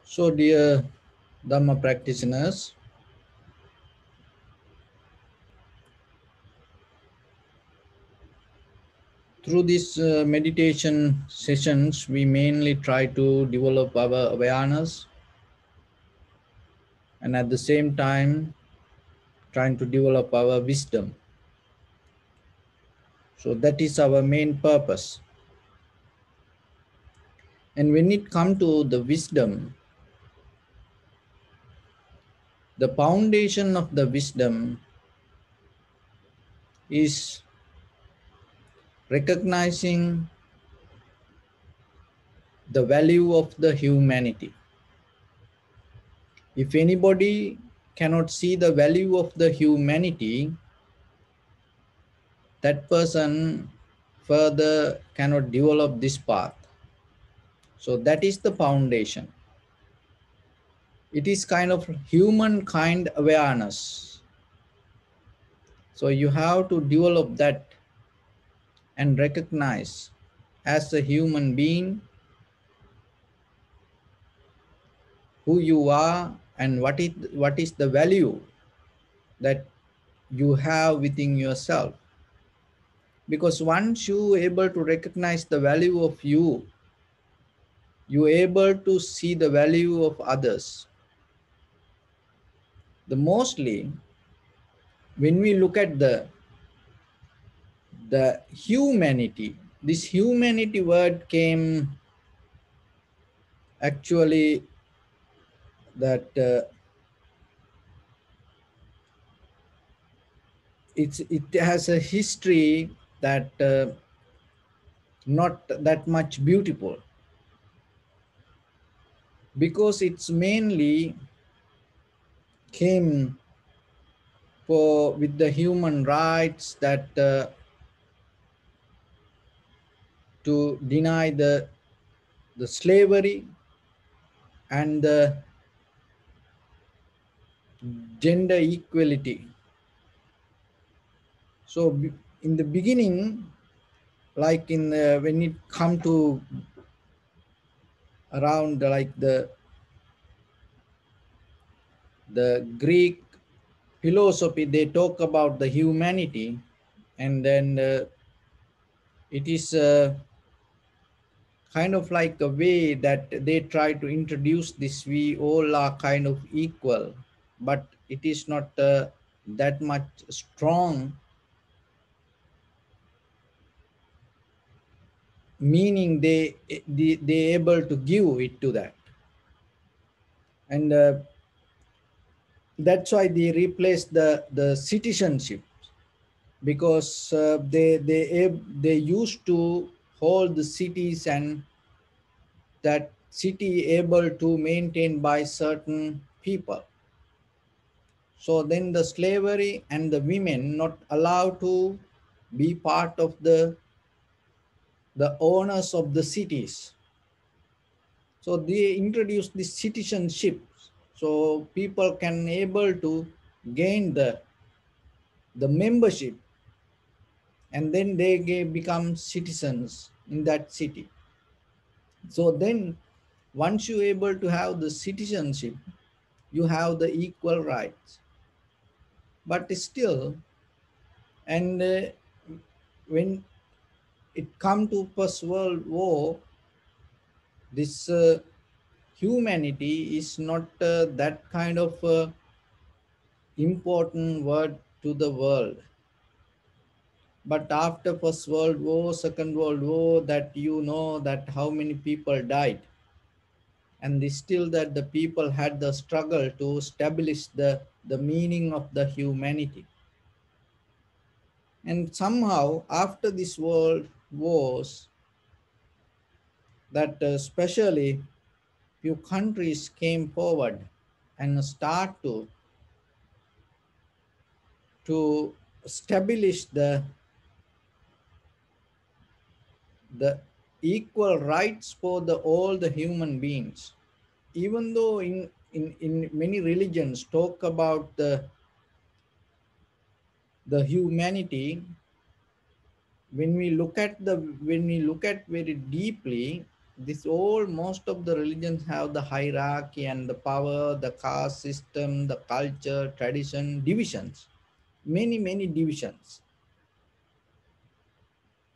So, dear Dharma practitioners, through these meditation sessions, we mainly try to develop our awareness and at the same time trying to develop our wisdom. So, that is our main purpose. And when it comes to the wisdom, the foundation of the wisdom is recognizing the value of the humanity. If anybody cannot see the value of the humanity, that person further cannot develop this path. So that is the foundation. It is kind of humankind awareness. So you have to develop that and recognize as a human being who you are and what is the value that you have within yourself. Because once you able to recognize the value of you, you able to see the value of others. The mostly when we look at the humanity, this humanity word came actually that it has a history that not that much beautiful, because it's mainly came for with the human rights that to deny the slavery and the gender equality. So in the beginning, like in when it come to around like the Greek philosophy, they talk about the humanity, and then it is kind of like a way that they try to introduce this we all are kind of equal, but it is not that much strong meaning they able to give it to that. And that's why they replace the citizenship, because they used to hold the cities, and that city able to maintain by certain people. So then the slavery and the women not allowed to be part of the owners of the cities. So they introduced this citizenship, so people can able to gain the membership, and then they become citizens in that city. So then once you able to have the citizenship, you have the equal rights. But still, and when it come to First World War, this humanity is not that kind of important word to the world. But after First World War, Second World War, that you know that how many people died, and still that the people had the struggle to establish the meaning of the humanity. And somehow after this world wars, that especially few countries came forward and start to establish the equal rights for all the human beings. Even though in many religions talk about the humanity, when we look at very deeply, This all most of the religions have the hierarchy and the power, the caste system, the culture, tradition, divisions, many divisions,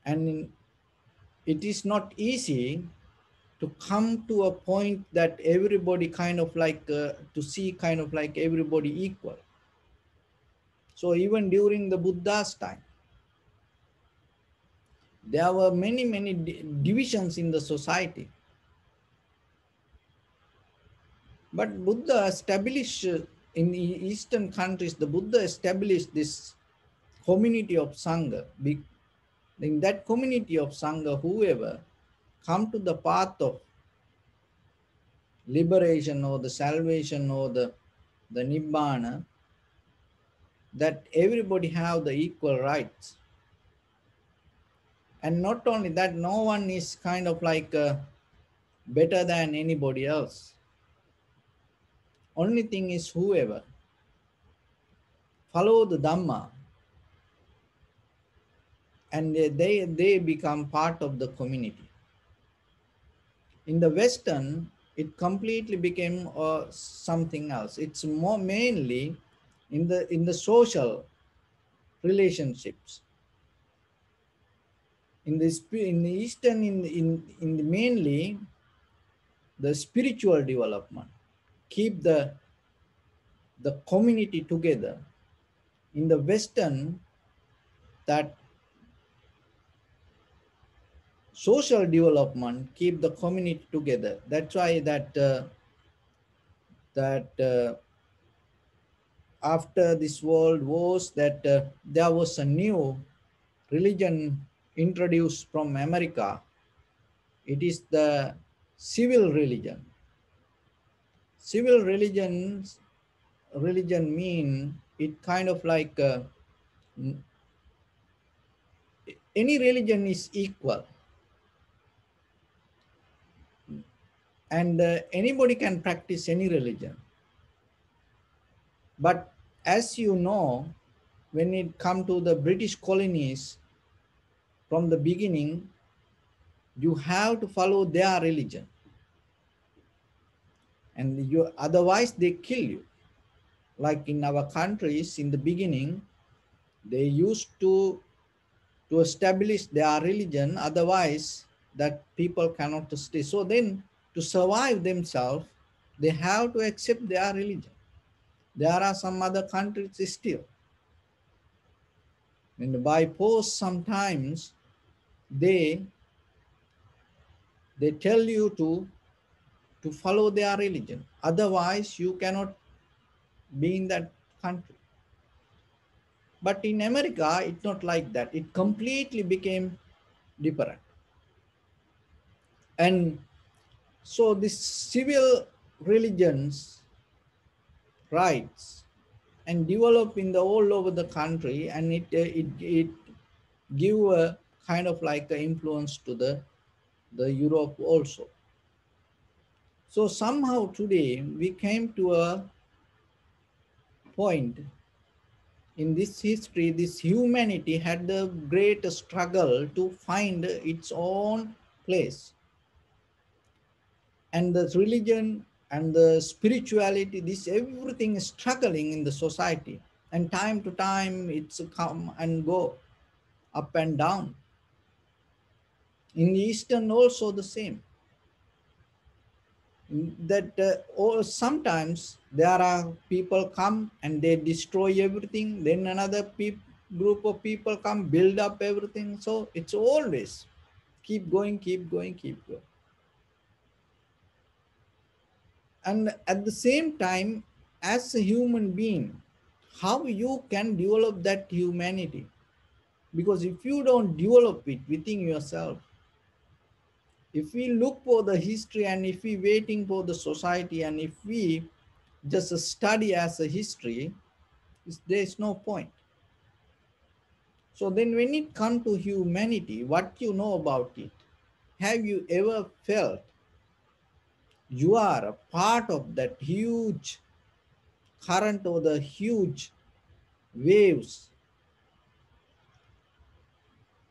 and it is not easy to come to a point that everybody kind of like to see kind of like everybody equal. So even during the Buddha's time, there were many divisions in the society. But Buddha established in the Eastern countries, the Buddha established this community of Sangha. In that community of Sangha, whoever come to the path of liberation or the salvation or the Nibbana, that everybody have the equal rights. And not only that, no one is kind of like better than anybody else. Only thing is whoever follow the Dhamma, and they become part of the community. In the Western, it completely became something else. It's more mainly in the social relationships. In the Eastern, in the mainly the spiritual development, keep the community together. In the Western, that social development keep the community together. That's why that after this world wars, that there was a new religion introduced from America. It is the civil religion. Civil religion mean it kind of like any religion is equal, and anybody can practice any religion. But as you know, when it come to the British colonies, from the beginning, you have to follow their religion, and you otherwise they kill you. Like in our countries, in the beginning, they used to establish their religion. Otherwise, that people cannot stay. So then, to survive themselves, they have to accept their religion. There are some other countries still, and by force sometimes they they tell you to follow their religion. Otherwise, you cannot be in that country. But in America, it's not like that. It completely became different. And so this civil religions rights and develop in the all over the country, and it give a kind of like a influence to the Europe also. So somehow today we came to a point in this history, this humanity had the great struggle to find its own place, and the religion and the spirituality, this everything is struggling in the society, and time to time it's come and go, up and down. In the Eastern also the same, that or sometimes there are people come and they destroy everything, then another group of people come build up everything. So it's always keep going, keep going, keep going. And at the same time, as a human being, how you can develop that humanity? Because if you don't develop it within yourself, if we look for the history and if we waiting for the society and if we just study as a history, there is no point. So then when it comes to humanity, what you know about it? Have you ever felt you are a part of that huge current or the huge waves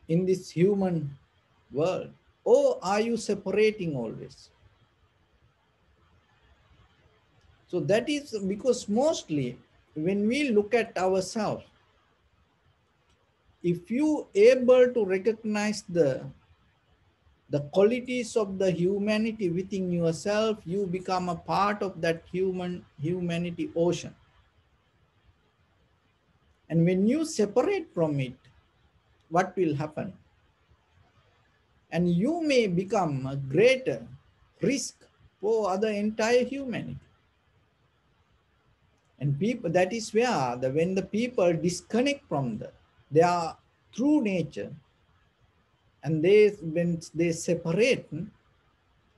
in this human world? or are you separating always? So that is because mostly when we look at ourselves, if you able to recognize the qualities of the humanity within yourself, you become a part of that humanity ocean. And when you separate from it, what will happen? And you may become a greater risk for other entire humanity. And people, that is where when the people disconnect from their true nature, and when they separate,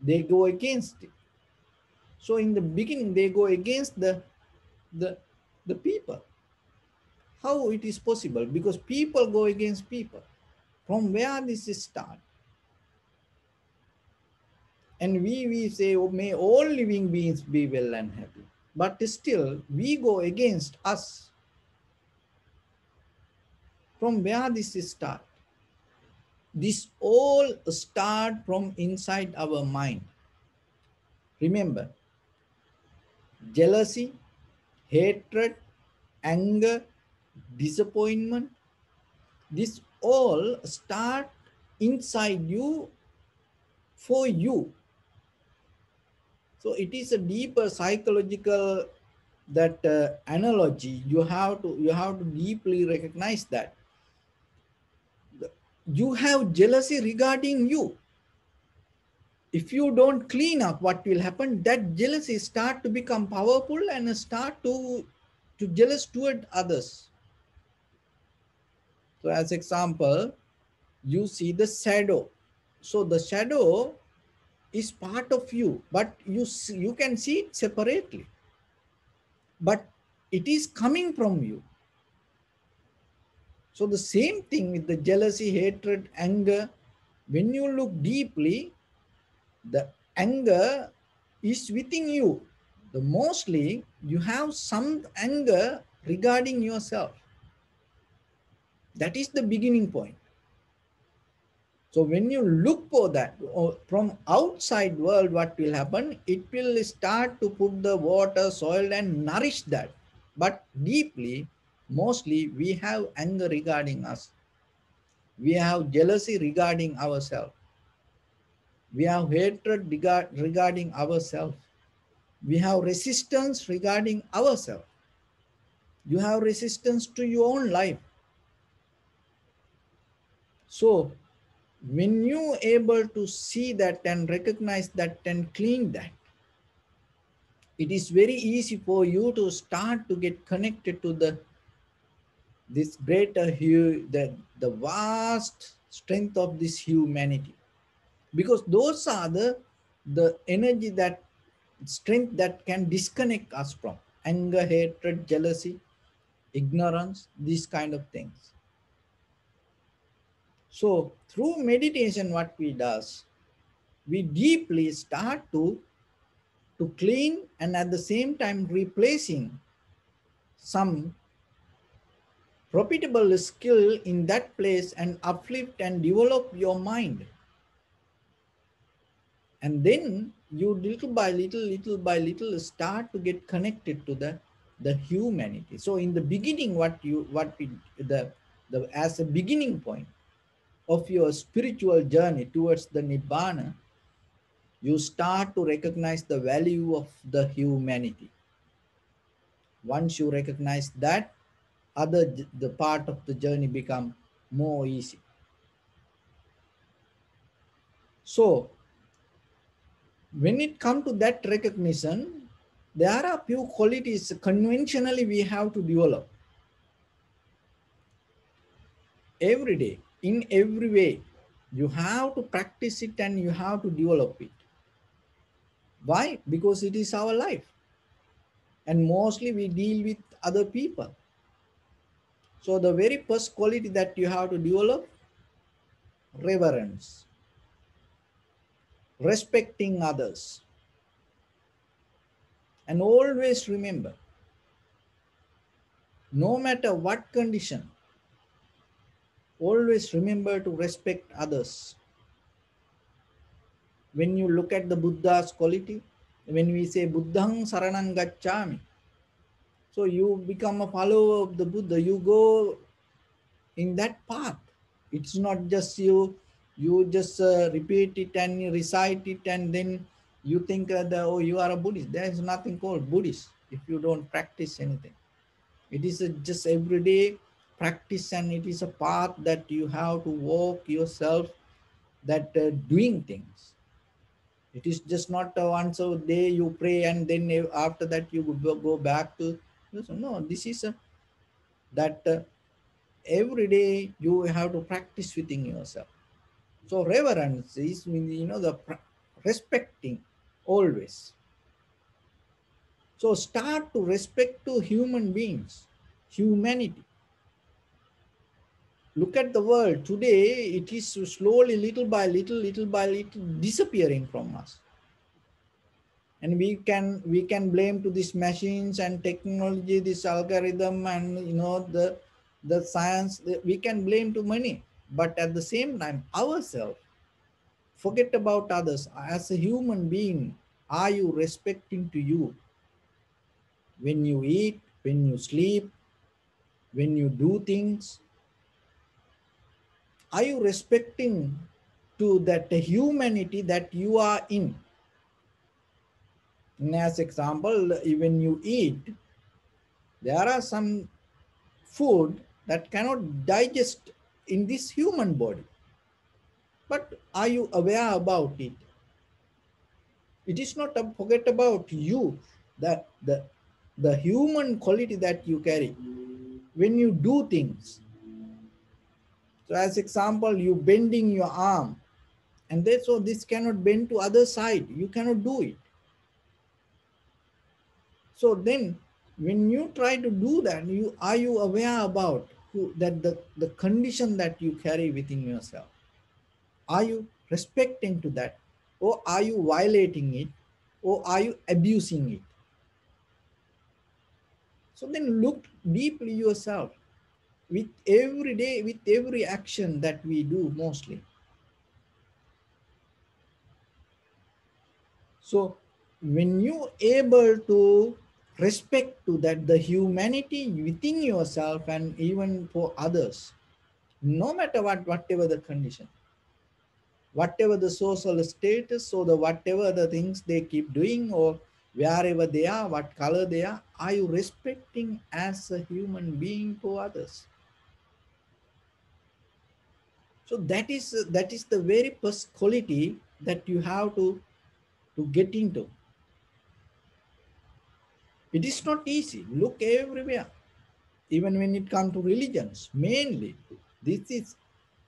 they go against it. So in the beginning, they go against the the people. How it is possible? Because people go against people. From where this is start? And we say, oh, may all living beings be well and happy. But still, we go against us. From where this is start? This all start from inside our mind. Remember, jealousy, hatred, anger, disappointment, this all start inside you for you. So it is a deeper psychological that analogy. You have to deeply recognize that you have jealousy regarding you. If you don't clean up, what will happen? That jealousy start to become powerful and start to jealous toward others. So as example, you see the shadow. So the shadow is part of you, but you can see it separately, but it is coming from you. So the same thing with the jealousy, hatred, anger. When you look deeply, the anger is within you. The mostly you have some anger regarding yourself. That is the beginning point. So when you look for that from outside world, what will happen? It will start to put the water, soil and nourish that. But deeply, mostly we have anger regarding us. We have jealousy regarding ourselves. We have hatred regarding ourselves. We have resistance regarding ourselves. You have resistance to your own life. So when you able to see that and recognize that and clean that, it is very easy for you to start to get connected to this greater the vast strength of this humanity, because those are the energy, that strength that can disconnect us from anger, hatred, jealousy, ignorance, these kind of things. So through meditation, what we does, we deeply start to clean and at the same time replacing some profitable skill in that place and uplift and develop your mind. And then you little by little start to get connected to the humanity. So in the beginning, the as a beginning point of your spiritual journey towards the nibbana, you start to recognize the value of the humanity. Once you recognize that, the part of the journey become more easy. So when it comes to that recognition, there are few qualities conventionally we have to develop every day, in every way. You have to practice it and you have to develop it. Why? Because it is our life. And mostly we deal with other people. So the very first quality that you have to develop, reverence, respecting others. And always remember, no matter what condition, always remember to respect others. When you look at the Buddha's quality, when we say Buddhang Saranang Gacchami, so you become a follower of the Buddha, you go in that path. It's not just you just repeat it and you recite it and then you think oh, you are a Buddhist. There is nothing called Buddhist if you don't practice anything. It is just everyday practice, and it is a path that you have to walk yourself, that doing things. It is just not once a day you pray and then after that you go back to. No, this is that every day you have to practice within yourself. So reverence is, the respecting always. So start to respect to human beings, humanity. Look at the world today; it is slowly, little by little, disappearing from us. And we can blame to these machines and technology, this algorithm, and the science. We can blame to money, but at the same time, ourselves. Forget about others. As a human being, are you respecting to you when you eat, when you sleep, when you do things? Are you respecting to that humanity that you are in? And as example, when you eat, there are some food that cannot digest in this human body. But are you aware about it? It is not a forget about you, that the human quality that you carry when you do things. So as example, you bending your arm, and that's so this cannot bend to other side. You cannot do it. So then when you try to do that, you aware about that the condition that you carry within yourself? Are you respecting to that, or are you violating it, or are you abusing it? So then look deeply yourself with every day, with every action that we do mostly. So when you able to respect to that the humanity within yourself and even for others, no matter whatever the condition, whatever the social status, or the whatever the things they keep doing, or wherever they are, what color they are you respecting as a human being for others? So that is the very first quality that you have to get into. It is not easy. Look everywhere, even when it comes to religions. Mainly, this is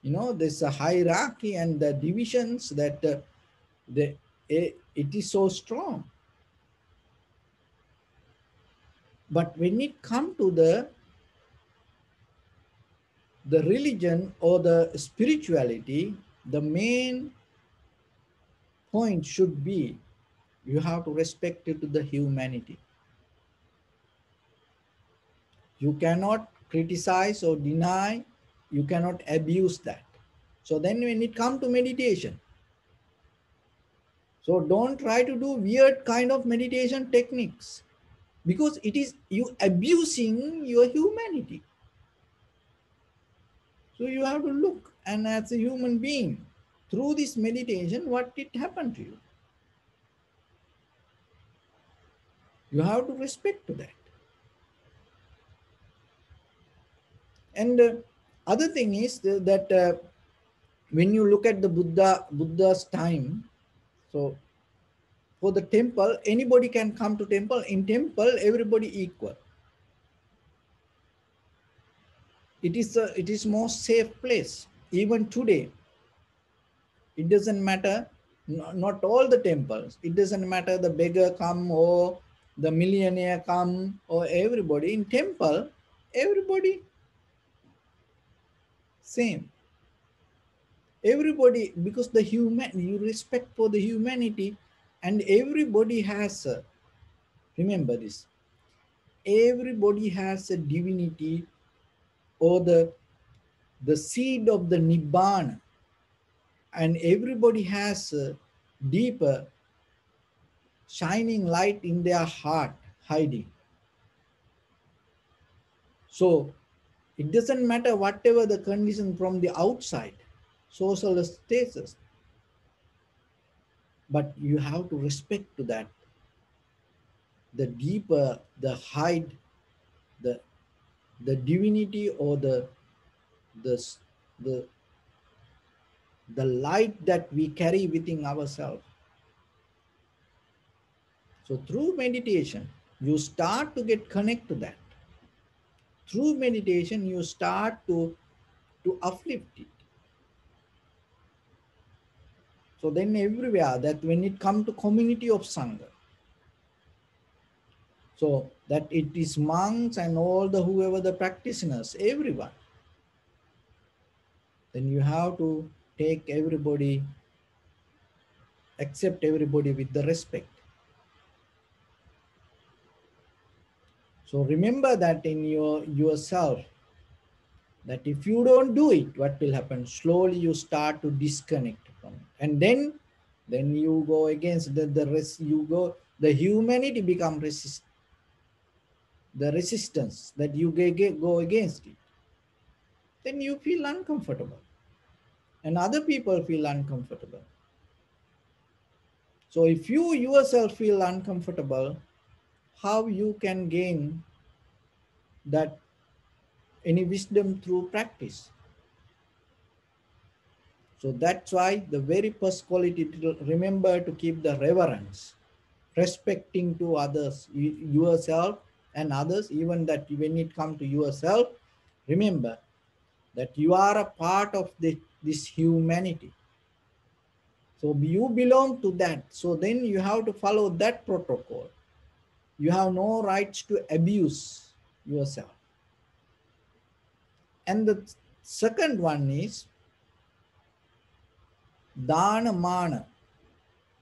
there's a hierarchy and the divisions that it is so strong. But when it comes to the religion or the spirituality, the main point should be you have to respect it to the humanity. You cannot criticize or deny, you cannot abuse that. So then when it comes to meditation, so don't try to do weird kind of meditation techniques, because it is you abusing your humanity. So you have to look, and as a human being, through this meditation, what did happen to you? You have to respect to that. And other thing is that when you look at the Buddha's time, so for the temple, anybody can come to temple. In temple, everybody equal. It is most safe place. Even today, it doesn't matter. Not all the temples. It doesn't matter the beggar come or the millionaire come or everybody. In temple, everybody same. Everybody, because the human, you respect for the humanity, and everybody has remember this, everybody has a divinity, or the seed of the nibbana, and everybody has deeper, shining light in their heart, hiding. So it doesn't matter whatever the condition from the outside, social status, but you have to respect to that. The deeper the hide, the the divinity or the the the light that we carry within ourselves. So through meditation, you start to get connect to that. Through meditation, you start to uplift it. So then everywhere that when it come to community of Sangha, so that it is monks and all the whoever the practitioners, everyone, then you have to take everybody, accept everybody with the respect. So remember that in yourself, that if you don't do it, what will happen? Slowly you start to disconnect from it. And then you go against the rest, you go, the humanity become the resistance that you go against it. Then you feel uncomfortable. And other people feel uncomfortable. So if you yourself feel uncomfortable, how you can gain that any wisdom through practice? So that's why the very first quality to remember to keep the reverence, respecting to others, yourself and others, even that when it comes to yourself, remember that you are a part of this humanity. So you belong to that. So then you have to follow that protocol. You have no rights to abuse yourself. And the second one is dana mana.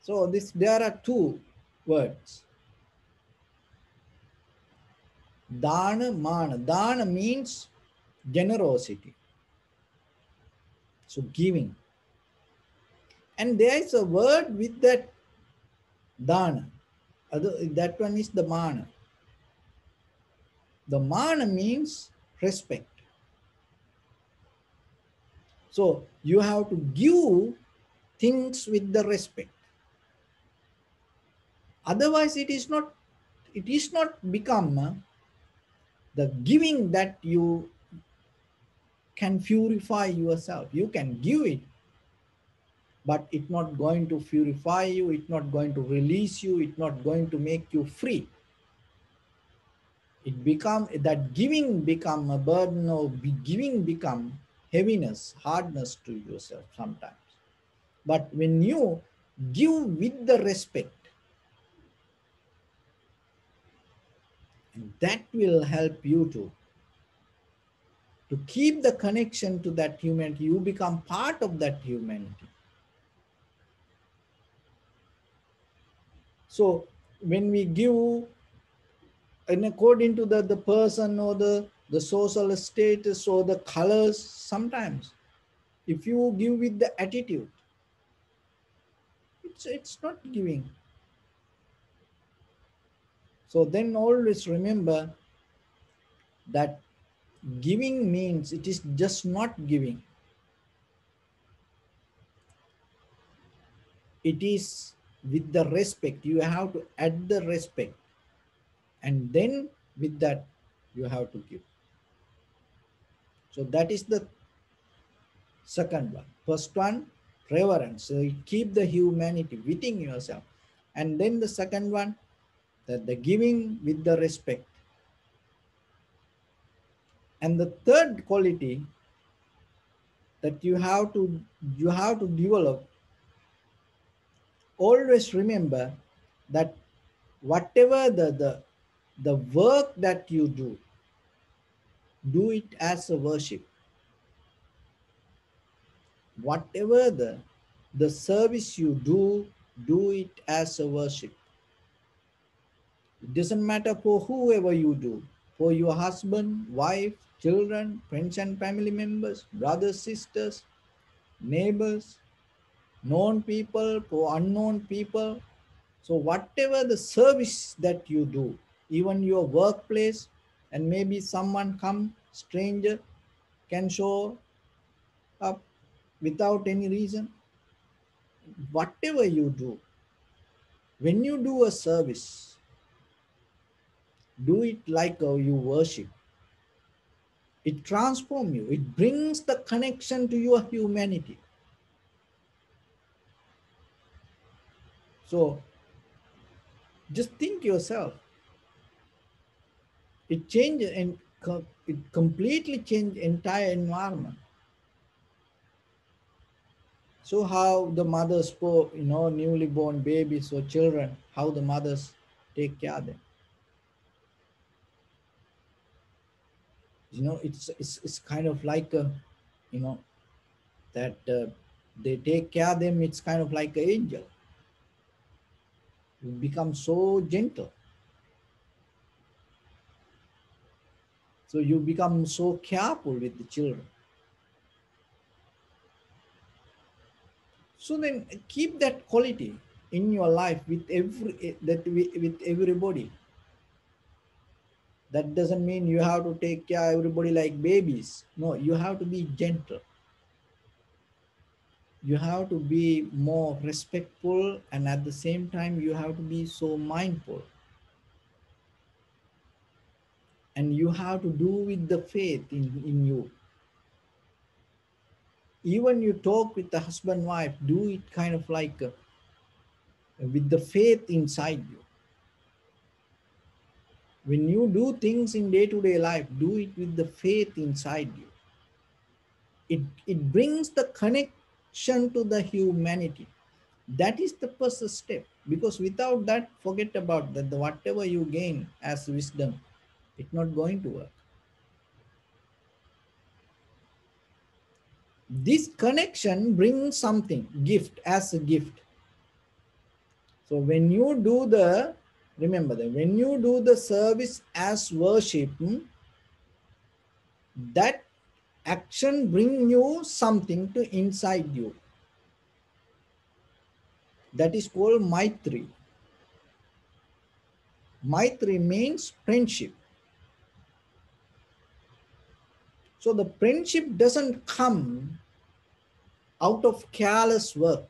So this there are two words. Dana mana. Dana means generosity. So giving. And there is a word with that dana. That one is the mana. The mana means respect. So you have to give things with the respect. Otherwise, it is not become the giving that you can purify yourself. You can give it, but it's not going to purify you, it's not going to release you, it's not going to make you free. It become that giving become a burden, or giving become heaviness, hardness to yourself sometimes. But when you give with the respect, that will help you to keep the connection to that humanity. You become part of that humanity. So when we give, and according to the person or the social status or the colors, sometimes if you give with the attitude, it's not giving. So then always remember that giving means it is just not giving. It is with the respect. You have to add the respect, and then with that you have to give. So that is the second one. First one, reverence. So you keep the humanity within yourself. And then the second one, that the giving with the respect. And the third quality that you have to develop, always remember that whatever the work that you do it as a worship. Whatever the service you do it as a worship. It doesn't matter for whoever you do, for your husband, wife, children, friends and family members, brothers, sisters, neighbors, known people, for unknown people. So whatever the service that you do, even your workplace, and maybe someone come, stranger, can show up without any reason. Whatever you do, when you do a service, do it like you worship. It transforms you. It brings the connection to your humanity. So just think yourself. It changes and it completely change entire environment. So how the mothers for newly born babies or children, how the mothers take care of them. It's kind of like a, you know that they take care of them. It's kind of like an angel. You become so gentle. So you become so careful with the children. So then keep that quality in your life with everybody. That doesn't mean you have to take care of everybody like babies. No, you have to be gentle. You have to be more respectful, and at the same time you have to be so mindful, and you have to do with the faith in you. Even you talk with the husband wife, do it kind of like with the faith inside you. When you do things in day-to-day life, do it with the faith inside you. It brings the connection to the humanity. That is the first step, because without that, forget about that. Whatever you gain as wisdom, it's not going to work. This connection brings something, gift, as a gift. So when you do the, remember that when you do the service as worship, that action bring you something to inside you. That is called Maitri. Maitri means friendship. So the friendship doesn't come out of careless work.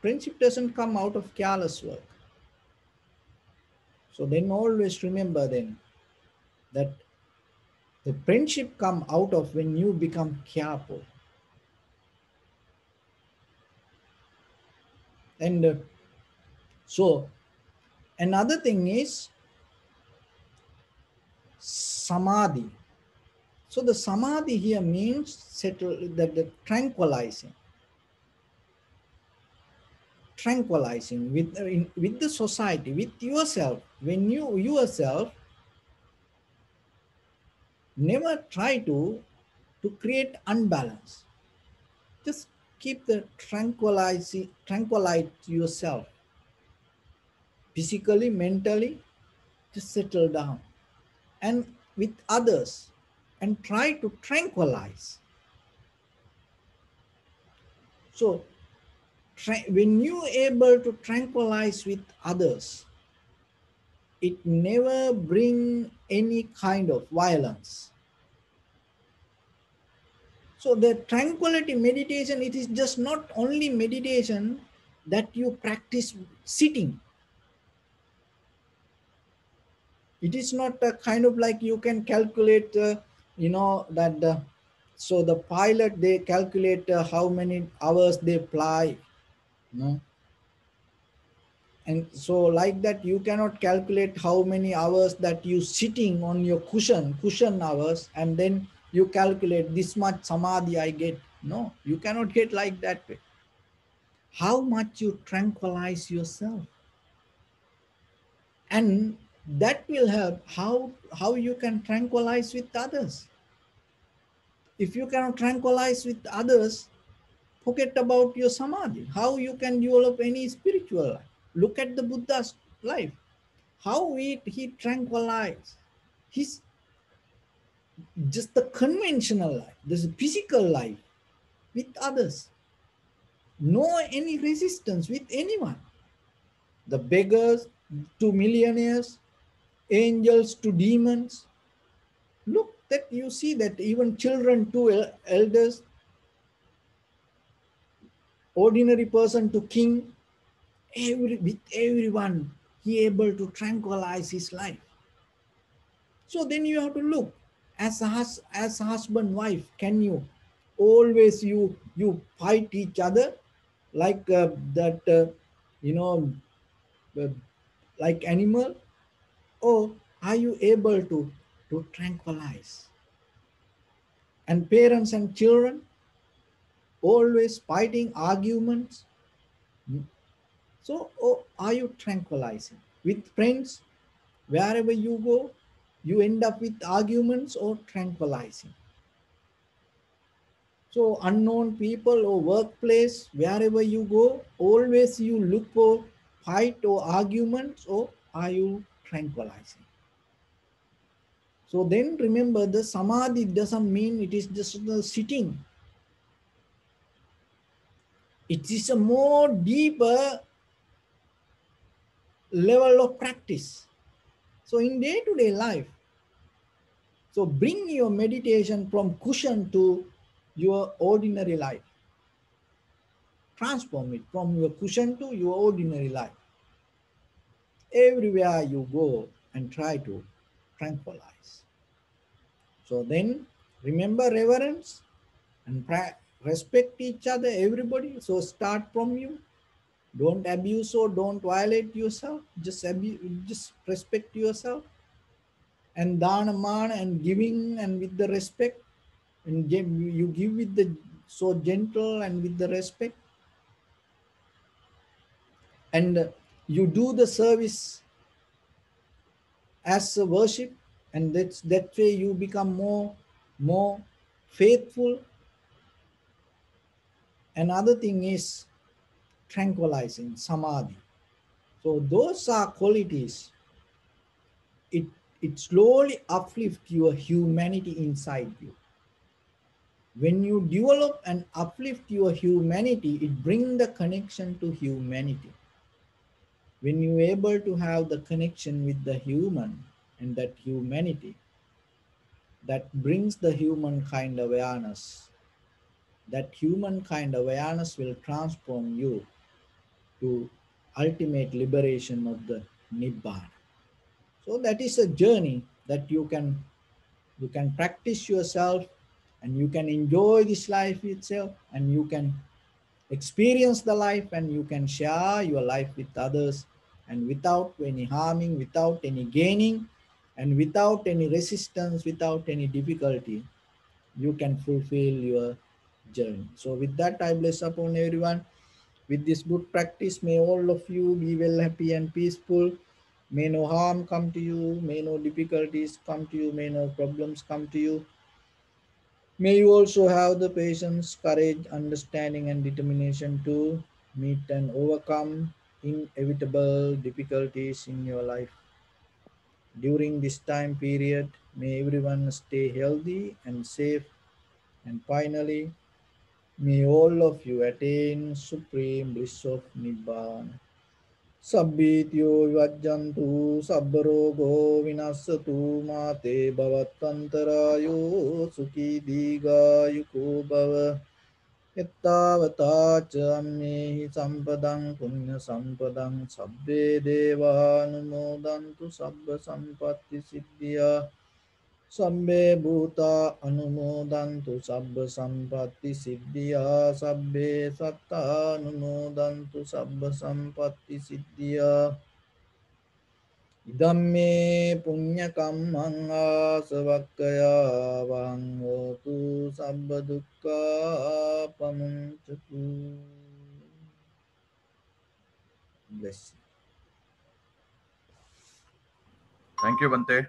Friendship doesn't come out of careless work. So then always remember then that the friendship come out of when you become careful. And so another thing is samadhi. So the samadhi here means settle, that the tranquilizing with the society, with yourself. When you yourself never try to create unbalance. Just keep the tranquilize yourself physically, mentally. Just settle down, and with others, and try to tranquilize. So when you able to tranquilize with others, it never bring any kind of violence. So the tranquility meditation, it is just not only meditation that you practice sitting. It is not a kind of like you can calculate, that so the pilot, they calculate how many hours they fly, you know, and so like that you cannot calculate how many hours that you sitting on your cushion hours, and then you calculate this much samadhi I get. No, you cannot get like that way. How much you tranquilize yourself, and that will help how you can tranquilize with others. If you cannot tranquilize with others, forget about your samadhi. How you can develop any spiritual life? Look at the Buddha's life. How he tranquilized. His just the conventional life, this physical life with others. No any resistance with anyone. The beggars to millionaires, angels to demons. Look that you see that even children to elders, ordinary person to king, with everyone, he able to tranquilize his life. So then you have to look as as husband wife. Can you always you fight each other like that you know uh, like animal, or are you able to tranquilize? And parents and children always fighting arguments. So, or are you tranquilizing? With friends, wherever you go, you end up with arguments or tranquilizing. So, unknown people or workplace, wherever you go, always you look for fight or arguments, or are you tranquilizing? So then remember, the samadhi doesn't mean it is just the sitting. It is a more deeper level of practice. So in day-to-day life, so bring your meditation from cushion to your ordinary life. Transform it from your cushion to your ordinary life. Everywhere you go and try to tranquilize. So then remember reverence and respect each other, everybody. So start from you. Don't abuse or don't violate yourself. Just respect yourself. And dharma and giving and with the respect, and you give with the so gentle and with the respect, and you do the service as a worship, and that way you become more faithful. Another thing is tranquilizing samadhi. So those are qualities. It it slowly uplifts your humanity inside you. When you develop and uplift your humanity, it brings the connection to humanity. When you're able to have the connection with the human and that humanity, that brings the humankind awareness. That humankind awareness will transform you to ultimate liberation of the Nibbana. So that is a journey that you can practice yourself, and you can enjoy this life itself, and you can experience the life, and you can share your life with others, and without any harming, without any gaining, and without any resistance, without any difficulty, you can fulfill your journey. So with that, I bless upon everyone with this good practice. May all of you be well, happy and peaceful. May no harm come to you, may no difficulties come to you, may no problems come to you. May you also have the patience, courage, understanding, and determination to meet and overcome inevitable difficulties in your life. During this time period, may everyone stay healthy and safe. And finally, may all of you attain supreme bliss of Nibbana. Sabbityo vajjantu sabbarogo vinasatu mate bhavatantarayo sukhi digayuko bhava ettavata cha ammehi sampadang punya sampadang sabbe devanumodantu sabba sampatti siddhya sabbe bhuta anumodantu sabba sampatti siddhya sabbe satta anumodantu sabba sampatti siddhya idamme punya kammang asavakkaya vang hotu sabba dukkha pamuncatu. Bless. Thank you, Bante.